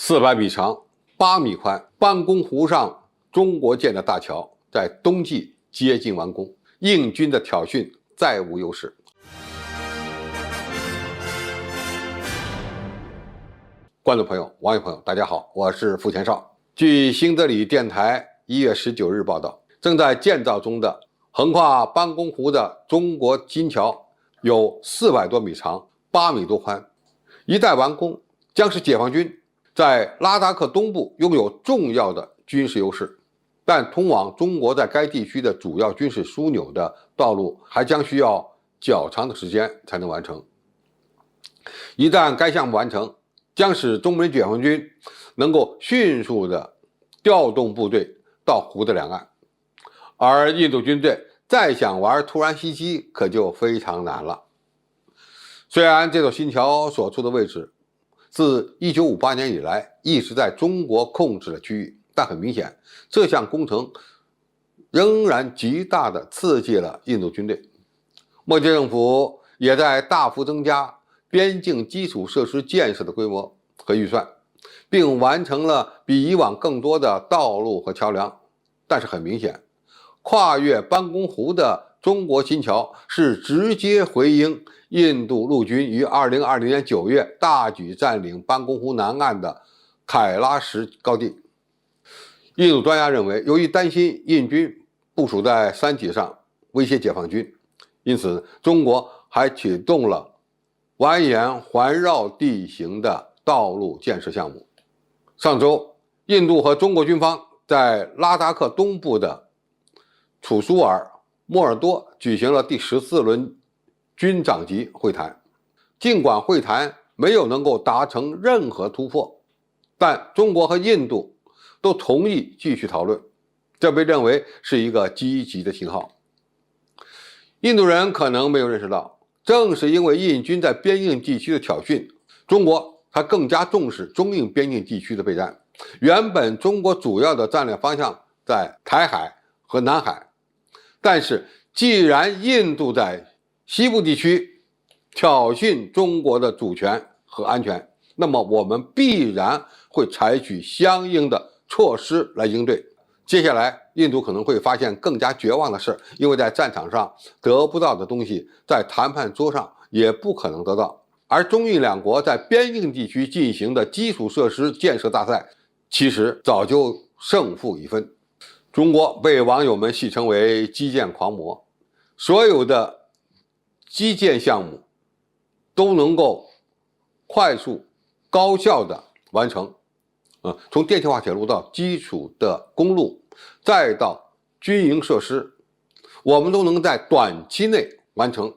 400米长、8米宽，班公湖上中国建的大桥在冬季接近完工，印军的挑衅再无优势。观众朋友、网友朋友，大家好，我是付前少。据新德里电台1月19日报道，正在建造中的横跨班公湖的中国金桥有400多米长、8米多宽，一旦完工，将使解放军在拉达克东部拥有重要的军事优势，但通往中国在该地区的主要军事枢纽的道路还将需要较长的时间才能完成。一旦该项目完成，将使中美解放军能够迅速地调动部队到湖的两岸，而印度军队再想玩突然袭击可就非常难了。虽然这座新桥所处的位置自1958年以来一直在中国控制的区域，但很明显，这项工程仍然极大地刺激了印度军队。莫迪政府也在大幅增加边境基础设施建设的规模和预算，并完成了比以往更多的道路和桥梁。但是很明显，跨越班公湖的中国新桥是直接回应印度陆军于2020年9月大举占领班公湖南岸的凯拉什高地。印度专家认为，由于担心印军部署在山体上威胁解放军，因此中国还启动了蜿蜒环绕地形的道路建设项目。上周，印度和中国军方在拉达克东部的楚苏尔莫尔多举行了第14轮军长级会谈。尽管会谈没有能够达成任何突破，但中国和印度都同意继续讨论，这被认为是一个积极的信号。印度人可能没有认识到，正是因为印军在边境地区的挑衅，中国才更加重视中印边境地区的备战。原本中国主要的战略方向在台海和南海，但是既然印度在西部地区挑衅中国的主权和安全，那么我们必然会采取相应的措施来应对。接下来印度可能会发现更加绝望的事，因为在战场上得不到的东西，在谈判桌上也不可能得到。而中印两国在边境地区进行的基础设施建设大赛，其实早就胜负已分。中国被网友们戏称为基建狂魔，所有的基建项目都能够快速高效的完成，从电气化铁路到基础的公路，再到军营设施，我们都能在短期内完成。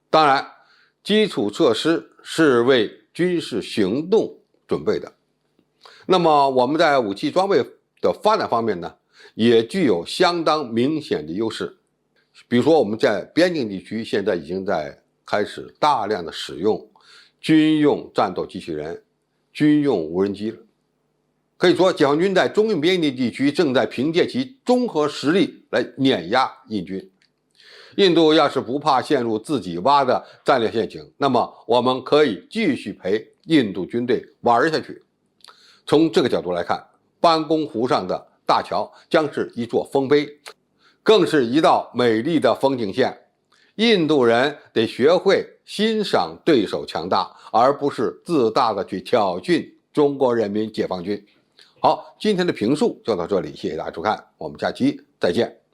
当然，基础设施是为军事行动准备的。那么我们在武器装备的发展方面呢，也具有相当明显的优势。比如说我们在边境地区现在已经在开始大量的使用军用战斗机器人、军用无人机了。可以说，解放军在中印边境地区正在凭借其综合实力来碾压印军。印度要是不怕陷入自己挖的战略陷阱，那么我们可以继续陪印度军队玩下去。从这个角度来看，班公湖上的大桥将是一座丰碑，更是一道美丽的风景线。印度人得学会欣赏对手强大，而不是自大的去挑衅中国人民解放军。好，今天的评述就到这里，谢谢大家收看，我们下期再见。